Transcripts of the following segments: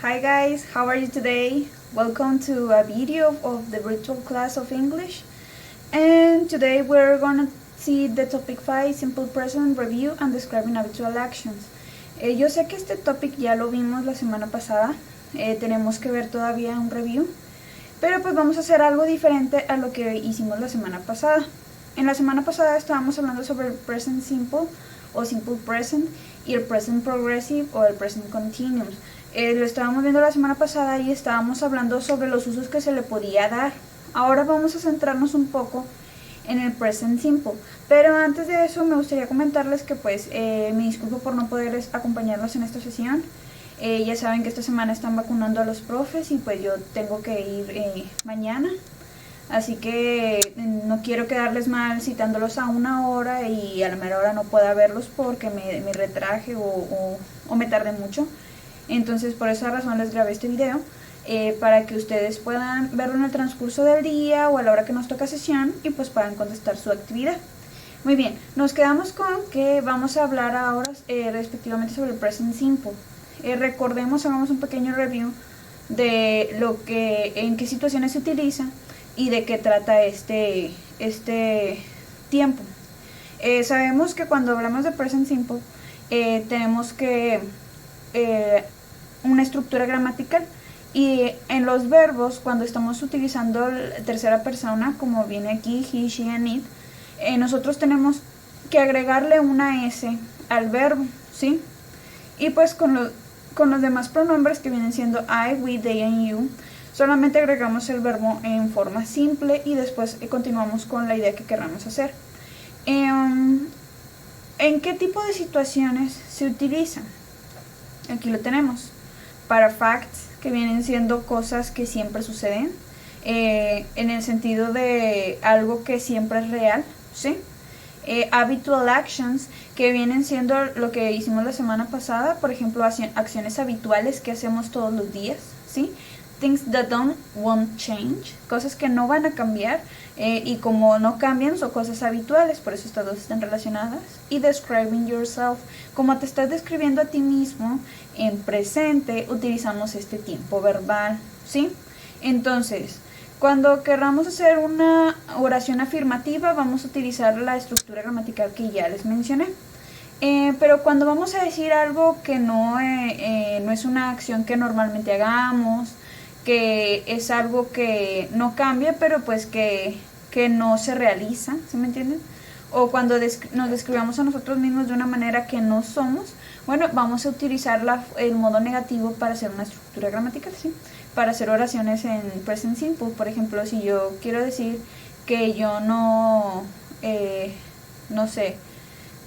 Hi guys, how are you today? Welcome to a video of the virtual class of English. And today we're gonna see the topic 5, Simple Present Review and Describing Habitual Actions. Yo sé que este topic ya lo vimos la semana pasada, tenemos que ver todavía un review, pero pues vamos a hacer algo diferente a lo que hicimos la semana pasada. En la semana pasada estábamos hablando sobre el Present Simple o Simple Present y el Present Progressive o el Present Continuous. Lo estábamos viendo la semana pasada y estábamos hablando sobre los usos que se le podía dar. Ahora vamos a centrarnos un poco en el Present Simple, pero antes de eso me gustaría comentarles que pues me disculpo por no poder acompañarlos en esta sesión. Ya saben que esta semana están vacunando a los profes y pues yo tengo que ir mañana. Así que no quiero quedarles mal citándolos a una hora y a la mera hora no pueda verlos porque me retraje o me tardé mucho. Entonces por esa razón les grabé este video para que ustedes puedan verlo en el transcurso del día o a la hora que nos toca sesión y pues puedan contestar su actividad. Muy bien, nos quedamos con que vamos a hablar ahora respectivamente sobre el Present Simple. Recordemos, hagamos un pequeño review de en qué situaciones se utiliza y de qué trata este tiempo. Sabemos que cuando hablamos de Present Simple tenemos que una estructura gramatical, y en los verbos, cuando estamos utilizando tercera persona, como viene aquí, he, she and it, nosotros tenemos que agregarle una S al verbo, ¿sí? Y pues con los demás pronombres que vienen siendo I, we, they and you, solamente agregamos el verbo en forma simple y después continuamos con la idea que queramos hacer. ¿En qué tipo de situaciones se utiliza? Aquí lo tenemos. Para facts, que vienen siendo cosas que siempre suceden, en el sentido de algo que siempre es real, ¿sí? Habitual actions, que vienen siendo lo que hicimos la semana pasada, por ejemplo, acciones habituales que hacemos todos los días, ¿sí? Things that won't change, cosas que no van a cambiar, y como no cambian son cosas habituales, por eso estas dos están relacionadas. Y describing yourself, como te estás describiendo a ti mismo en presente, utilizamos este tiempo verbal, ¿sí? Entonces, cuando querramos hacer una oración afirmativa, vamos a utilizar la estructura gramatical que ya les mencioné. Pero cuando vamos a decir algo que no es una acción que normalmente hagamos, que es algo que no cambia, pero pues que no se realiza, ¿sí me entienden? O cuando nos describamos a nosotros mismos de una manera que no somos, bueno, vamos a utilizar el modo negativo para hacer una estructura gramatical, ¿sí? Para hacer oraciones en Present Simple. Por ejemplo, si yo quiero decir que yo no sé,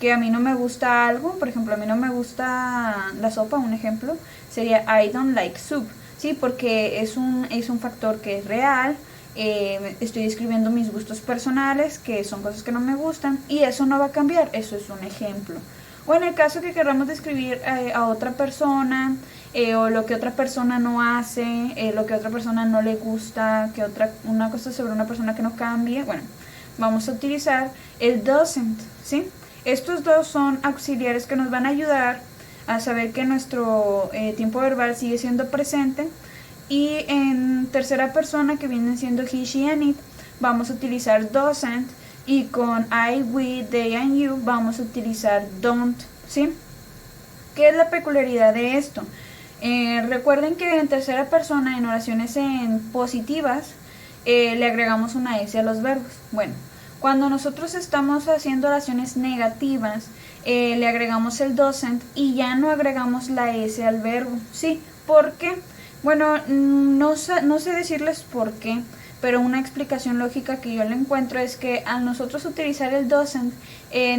que a mí no me gusta algo, por ejemplo, a mí no me gusta la sopa, un ejemplo, sería I don't like soup. Sí, porque es un factor que es real, estoy describiendo mis gustos personales, que son cosas que no me gustan, y eso no va a cambiar, eso es un ejemplo. O en el caso que queramos describir a otra persona, o lo que otra persona no hace, lo que a otra persona no le gusta, una cosa sobre una persona que no cambie, bueno, vamos a utilizar el doesn't, ¿sí? Estos dos son auxiliares que nos van a ayudar a saber que nuestro tiempo verbal sigue siendo presente. Y en tercera persona, que vienen siendo he, she and it, vamos a utilizar doesn't, y con I, we, they and you vamos a utilizar don't, ¿sí? ¿Qué es la peculiaridad de esto? Recuerden que en tercera persona, en oraciones positivas, le agregamos una S a los verbos. Bueno, cuando nosotros estamos haciendo oraciones negativas, le agregamos el doesn't y ya no agregamos la S al verbo, ¿sí? ¿Por qué? Bueno, no sé decirles por qué, pero una explicación lógica que yo le encuentro es que al nosotros utilizar el doesn't,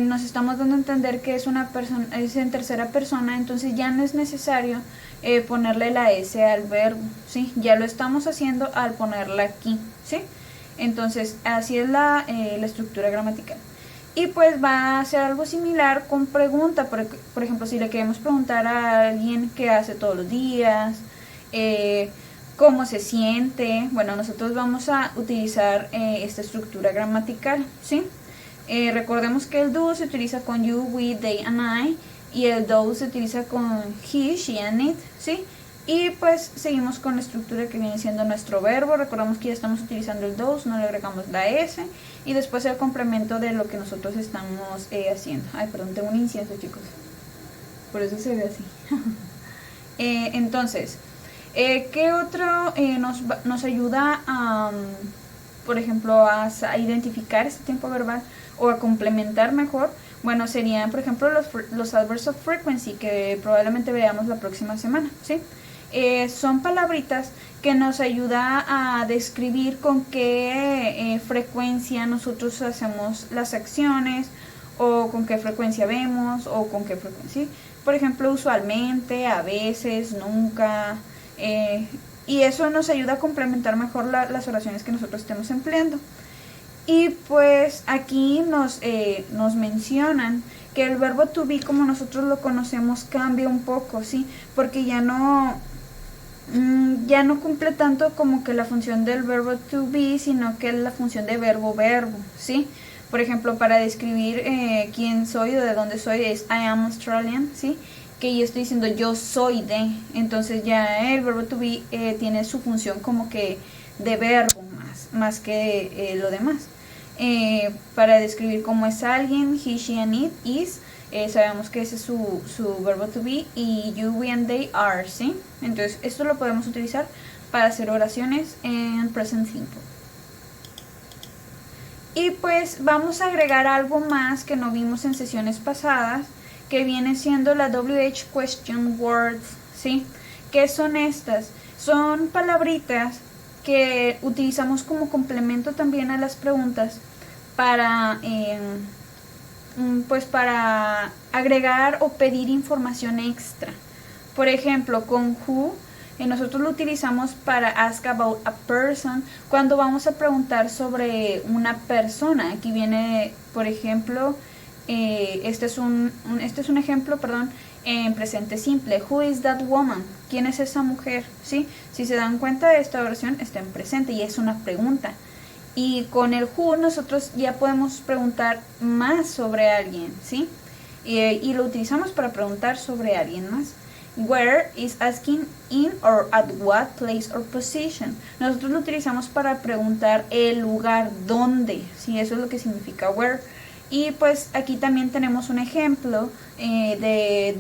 nos estamos dando a entender que es en tercera persona, entonces ya no es necesario ponerle la S al verbo, ¿sí? Ya lo estamos haciendo al ponerla aquí, ¿sí? Entonces, así es la estructura gramatical. Y pues va a ser algo similar con pregunta. Por ejemplo, si le queremos preguntar a alguien qué hace todos los días, cómo se siente, bueno, nosotros vamos a utilizar esta estructura gramatical, ¿sí? Recordemos que el do se utiliza con you, we, they and I, y el those se utiliza con he, she and it, ¿sí? Y pues seguimos con la estructura que viene siendo nuestro verbo. Recordamos que ya estamos utilizando el those, no le agregamos la S. Y después el complemento de lo que nosotros estamos haciendo. Ay, perdón, tengo un incienso, chicos. Por eso se ve así. Entonces, ¿qué otro nos ayuda a, por ejemplo, a identificar este tiempo verbal o a complementar mejor? Bueno, serían, por ejemplo, los adverbs of frequency, que probablemente veamos la próxima semana, ¿sí? Son palabritas que nos ayuda a describir con qué frecuencia nosotros hacemos las acciones, o con qué frecuencia vemos, o con qué frecuencia, ¿sí? Por ejemplo, usualmente, a veces, nunca, y eso nos ayuda a complementar mejor las oraciones que nosotros estemos empleando. Y pues aquí nos mencionan que el verbo to be, como nosotros lo conocemos, cambia un poco, ¿sí? Porque ya no cumple tanto como que la función del verbo to be, sino que es la función de verbo, ¿sí? Por ejemplo, para describir quién soy o de dónde soy es I am Australian, ¿sí? Que yo estoy diciendo yo soy de. Entonces ya el verbo to be tiene su función como que de verbo más que lo demás. Para describir cómo es alguien, he, she, and it, is, sabemos que ese es su verbo to be, y you, we, and they are, ¿sí? Entonces esto lo podemos utilizar para hacer oraciones en present simple. Y pues vamos a agregar algo más que no vimos en sesiones pasadas, que viene siendo la WH question words, ¿sí? ¿Qué son estas? Son palabritas que utilizamos como complemento también a las preguntas para, pues para agregar o pedir información extra. Por ejemplo, con who, nosotros lo utilizamos para ask about a person, cuando vamos a preguntar sobre una persona. Aquí viene, por ejemplo, este es un ejemplo, perdón, en presente simple. Who is that woman? ¿Quién es esa mujer? ¿Sí? Si se dan cuenta, esta oración está en presente y es una pregunta. Y con el who nosotros ya podemos preguntar más sobre alguien, ¿sí? Y lo utilizamos para preguntar sobre alguien más. Where is asking in or at what place or position. Nosotros lo utilizamos para preguntar el lugar, dónde, ¿sí? Eso es lo que significa where. Y pues aquí también tenemos un ejemplo de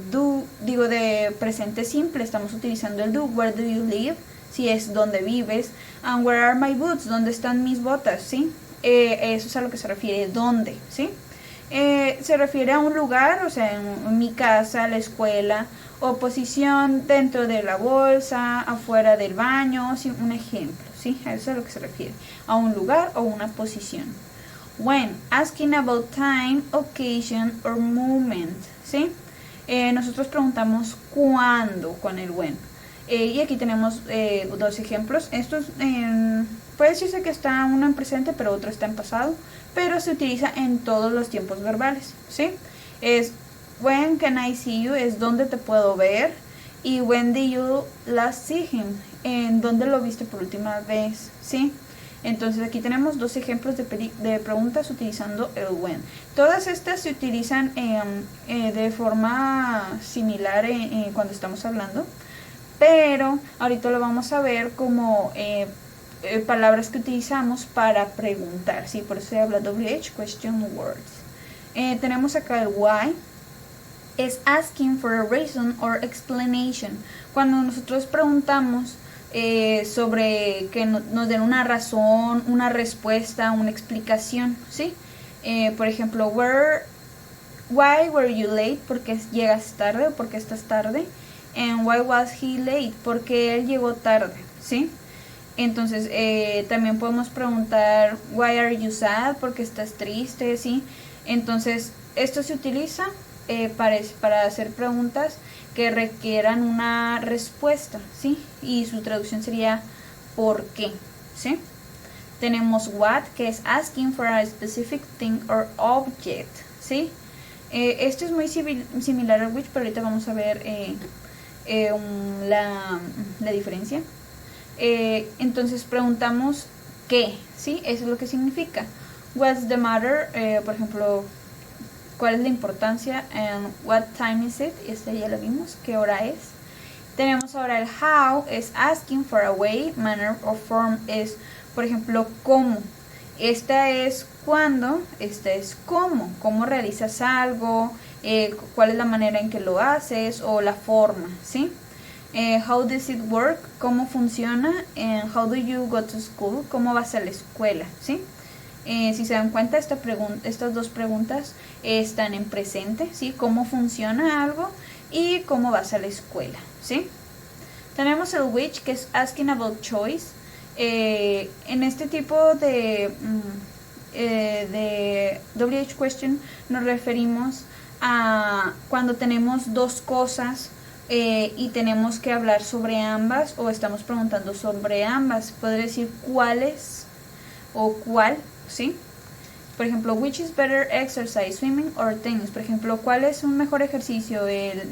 presente simple. Estamos utilizando el do. Where do you live? Si es donde vives. And where are my boots? ¿Dónde están mis botas? ¿Sí? Eso es a lo que se refiere, ¿dónde? ¿Sí? Se refiere a un lugar, o sea, en mi casa, la escuela, o posición dentro de la bolsa, afuera del baño, ¿sí? Un ejemplo, ¿sí? A eso es a lo que se refiere, a un lugar o una posición. When, asking about time, occasion or moment, ¿sí? Nosotros preguntamos cuándo con el when. Y aquí tenemos dos ejemplos. Estos puede decirse que está uno en presente, pero otro está en pasado, pero se utiliza en todos los tiempos verbales, ¿sí? Es when can I see you, es donde te puedo ver, y when did you last see him, en dónde lo viste por última vez, ¿sí? Entonces aquí tenemos dos ejemplos de preguntas utilizando el when. Todas estas se utilizan de forma similar cuando estamos hablando, pero ahorita lo vamos a ver como palabras que utilizamos para preguntar, ¿sí? Por eso se habla WH question words. Tenemos acá el why. Es asking for a reason or explanation. Cuando nosotros preguntamos sobre que nos den una razón, una respuesta, una explicación, ¿sí? Por ejemplo, why were you late? Porque llegas tarde o porque estás tarde. And why was he late? Porque él llegó tarde, ¿sí? Entonces también podemos preguntar why are you sad? Porque estás triste, ¿sí? Entonces esto se utiliza para hacer preguntas que requieran una respuesta, ¿sí? Y su traducción sería ¿por qué? ¿Sí? Tenemos what, que es asking for a specific thing or object, ¿sí? Esto es muy similar al which, pero ahorita vamos a ver la diferencia. Entonces preguntamos ¿qué? ¿Sí? Eso es lo que significa. What's the matter? Por ejemplo, ¿cuál es la importancia? And what time is it? Esta ya la vimos, ¿qué hora es? Tenemos ahora el how, es asking for a way, manner o form es, por ejemplo, cómo. Esta es cuándo, esta es cómo realizas algo, cuál es la manera en que lo haces o la forma, ¿sí? How does it work, cómo funciona, and how do you go to school, cómo vas a la escuela, ¿sí? Si se dan cuenta, estas dos preguntas están en presente, ¿sí? Cómo funciona algo y cómo vas a la escuela, ¿sí? Tenemos el which, que es asking about choice. En este tipo de WH question nos referimos a cuando tenemos dos cosas y tenemos que hablar sobre ambas o estamos preguntando sobre ambas. Podría decir cuáles o cuál, ¿sí? Por ejemplo, which is better exercise, swimming or tennis. Por ejemplo, ¿cuál es un mejor ejercicio,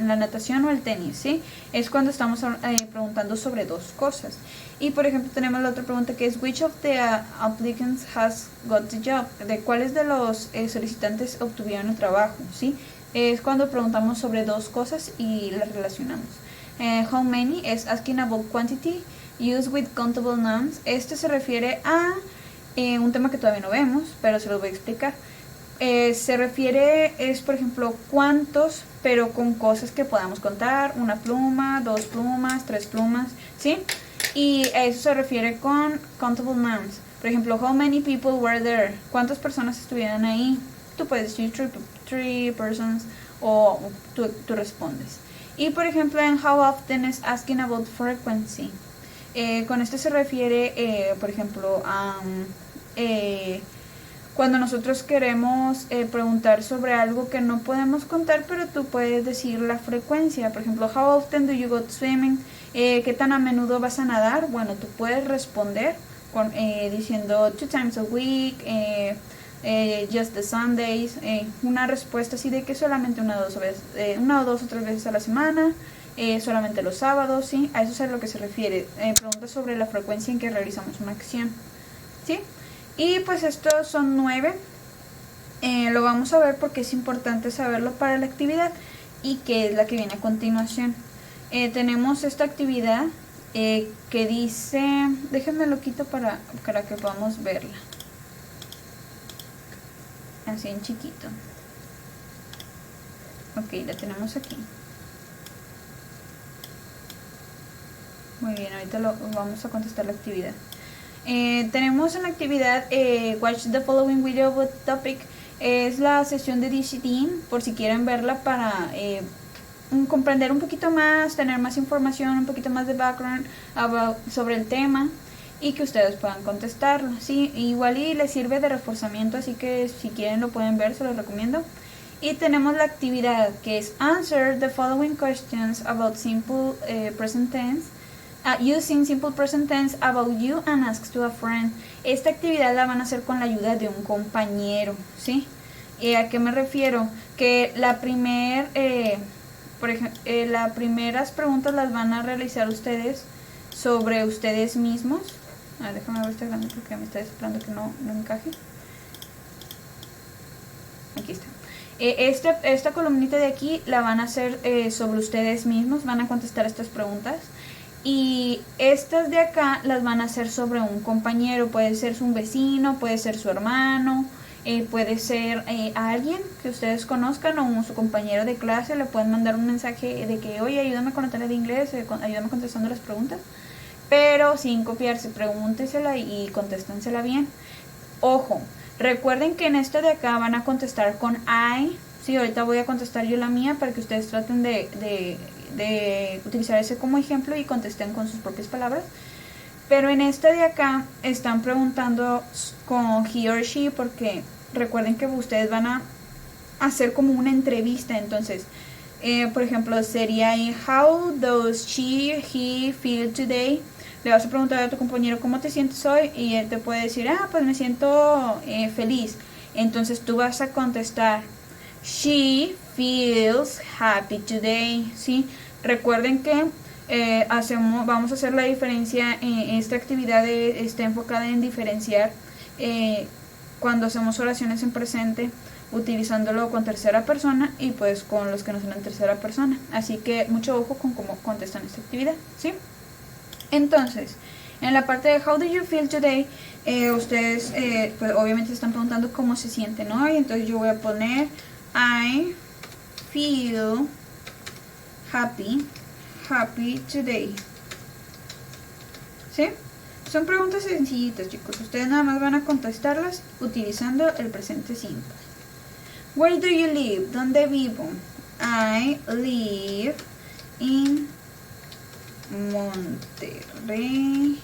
la natación o el tenis? ¿Sí? Es cuando estamos preguntando sobre dos cosas. Y por ejemplo, tenemos la otra pregunta que es which of the applicants has got the job? De cuáles de los solicitantes obtuvieron el trabajo, ¿sí? Es cuando preguntamos sobre dos cosas y las relacionamos. How many es asking about quantity, used with countable nouns. Este se refiere a un tema que todavía no vemos, pero se los voy a explicar. Se refiere, es por ejemplo, cuántos, pero con cosas que podamos contar, una pluma, dos plumas, tres plumas, ¿sí? Y a eso se refiere con countable nouns. Por ejemplo, how many people were there? ¿Cuántas personas estuvieron ahí? Tú puedes decir three persons o tú respondes. Y por ejemplo, en how often es asking about frequency. Con esto se refiere, por ejemplo, a cuando nosotros queremos preguntar sobre algo que no podemos contar, pero tú puedes decir la frecuencia. Por ejemplo, how often do you go swimming? ¿Qué tan a menudo vas a nadar? Bueno, tú puedes responder diciendo 2 times a week, just the Sundays, una respuesta así de que solamente una o dos o tres veces a la semana. Solamente los sábados, ¿sí? A eso es a lo que se refiere. Preguntas sobre la frecuencia en que realizamos una acción, ¿sí? Y pues estos son 9. Lo vamos a ver porque es importante saberlo para la actividad y que es la que viene a continuación. Tenemos esta actividad que dice, déjenme lo quito para que podamos verla. Así en chiquito. Ok, la tenemos aquí. Muy bien, ahorita vamos a contestar la actividad. Tenemos en la actividad Watch the following video with topic. Es la sesión de DCT, por si quieren verla para comprender un poquito más, tener más información, un poquito más de background sobre el tema y que ustedes puedan contestarlo. Sí, igual y les sirve de reforzamiento, así que si quieren lo pueden ver, se los recomiendo. Y tenemos la actividad que es Answer the following questions about simple present tense. Using simple present tense about you and ask to a friend. Esta actividad la van a hacer con la ayuda de un compañero, ¿sí? ¿A qué me refiero? Que las primeras preguntas las van a realizar ustedes sobre ustedes mismos. Déjame ver este grande porque me está esperando que no encaje. Aquí está. Esta columnita de aquí la van a hacer sobre ustedes mismos, van a contestar estas preguntas. Y estas de acá las van a hacer sobre un compañero, puede ser su vecino, puede ser su hermano, puede ser alguien que ustedes conozcan o su compañero de clase. Le pueden mandar un mensaje de que, oye, ayúdame con la tarea de inglés, ayúdame contestando las preguntas, pero sin copiarse, pregúntesela y contéstensela bien. Ojo, recuerden que en esta de acá van a contestar con I. Sí, ahorita voy a contestar yo la mía para que ustedes traten de utilizar ese como ejemplo y contesten con sus propias palabras. Pero en esta de acá están preguntando con he or she porque recuerden que ustedes van a hacer como una entrevista. Entonces, por ejemplo, sería how does he feel today? Le vas a preguntar a tu compañero cómo te sientes hoy y él te puede decir, pues me siento feliz. Entonces tú vas a contestar she feels happy today, ¿sí? Recuerden que vamos a hacer la diferencia. Esta actividad está enfocada en diferenciar cuando hacemos oraciones en presente utilizándolo con tercera persona y pues con los que no son en tercera persona. Así que mucho ojo con cómo contestan esta actividad, ¿sí? Entonces, en la parte de How do you feel today, ustedes pues obviamente están preguntando cómo se sienten hoy. Entonces yo voy a poner I feel happy today, ¿sí? Son preguntas sencillitas, chicos. Ustedes nada más van a contestarlas utilizando el presente simple. Where do you live? ¿Dónde vivo? I live in Monterrey,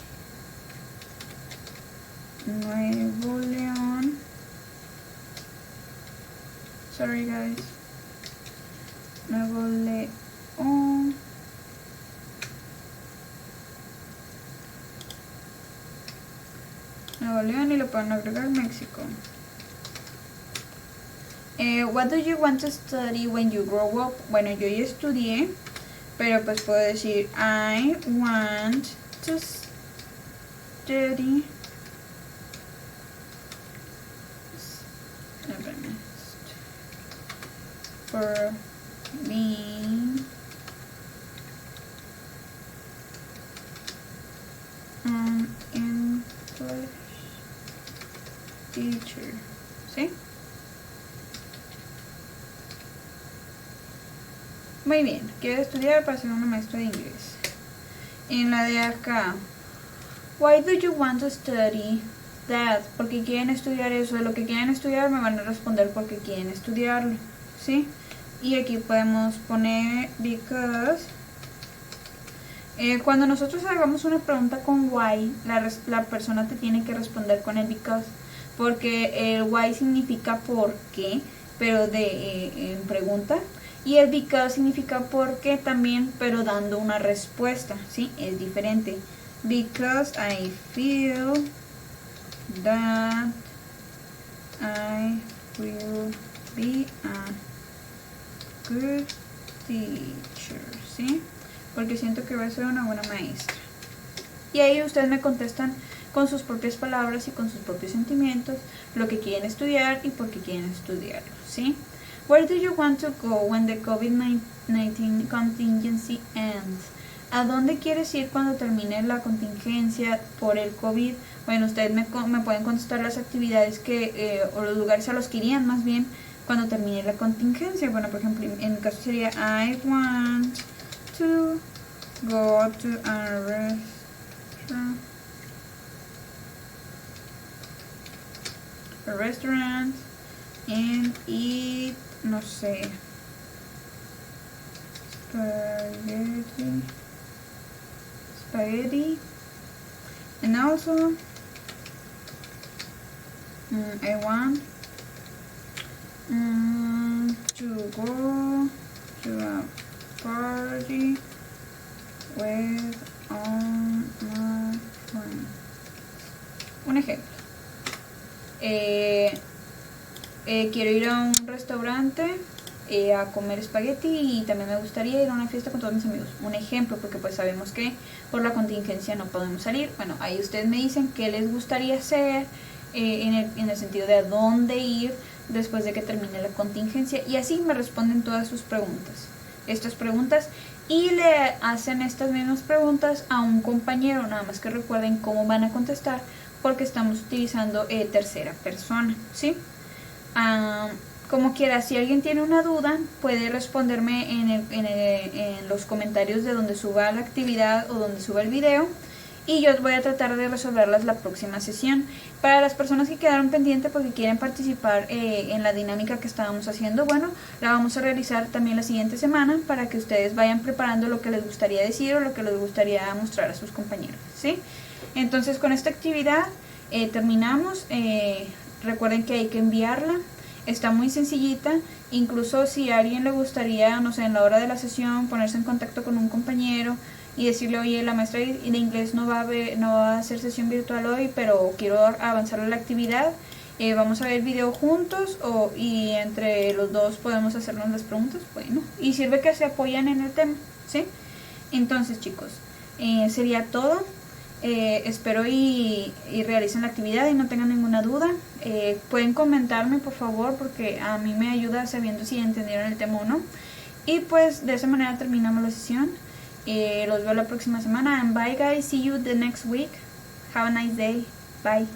Nuevo León. Sorry guys. Nuevo León. Nuevo León, y lo pueden agregar México. What do you want to study when you grow up? Bueno, yo ya estudié, pero pues puedo decir I want to study for being an English teacher, ¿sí? Muy bien, quiero estudiar para ser una maestra de inglés. En la de acá, why do you want to study that? Porque quieren estudiar eso. De lo que quieren estudiar me van a responder porque quieren estudiarlo, ¿sí? Y aquí podemos poner because. Cuando nosotros hagamos una pregunta con why, la persona te tiene que responder con el because, porque el why significa por qué, pero en pregunta. Y el because significa por qué también, pero dando una respuesta, ¿sí? Es diferente. Because I feel that I will be a good teacher, ¿sí? Porque siento que voy a ser una buena maestra. Y ahí ustedes me contestan con sus propias palabras y con sus propios sentimientos lo que quieren estudiar y por qué quieren estudiarlo, ¿sí? Where do you want to go when the COVID-19 contingency ends? ¿A dónde quieres ir cuando termine la contingencia por el COVID? Bueno, ustedes me pueden contestar las actividades o los lugares a los que irían más bien cuando termine la contingencia. Bueno, por ejemplo, en mi caso sería I want to go to a restaurant and eat, no sé, spaghetti, and also I want to go to a party with all my friends. Un ejemplo. Quiero ir a un restaurante a comer espagueti y también me gustaría ir a una fiesta con todos mis amigos. Un ejemplo, porque pues sabemos que por la contingencia no podemos salir. Bueno, ahí ustedes me dicen qué les gustaría hacer en el sentido de a dónde ir después de que termine la contingencia, y así me responden todas sus preguntas, estas preguntas, y le hacen estas mismas preguntas a un compañero. Nada más que recuerden cómo van a contestar, porque estamos utilizando tercera persona, ¿sí? Como quiera, si alguien tiene una duda, puede responderme en los comentarios de donde suba la actividad o donde suba el video, y yo voy a tratar de resolverlas la próxima sesión. Para las personas que quedaron pendientes porque quieren participar en la dinámica que estábamos haciendo, bueno, la vamos a realizar también la siguiente semana para que ustedes vayan preparando lo que les gustaría decir o lo que les gustaría mostrar a sus compañeros, ¿sí? Entonces, con esta actividad terminamos. Recuerden que hay que enviarla. Está muy sencillita. Incluso si a alguien le gustaría, no sé, en la hora de la sesión ponerse en contacto con un compañero y decirle, oye, la maestra de inglés no va a hacer sesión virtual hoy, pero quiero avanzar la actividad, vamos a ver el video juntos, y entre los dos podemos hacernos las preguntas. Bueno, y sirve que se apoyan en el tema, ¿sí? Entonces, chicos, sería todo. Espero y realicen la actividad y no tengan ninguna duda. Pueden comentarme por favor, porque a mí me ayuda sabiendo si entendieron el tema o no. Y pues de esa manera terminamos la sesión. Los veo la próxima semana. And bye guys, see you the next week. Have a nice day. Bye.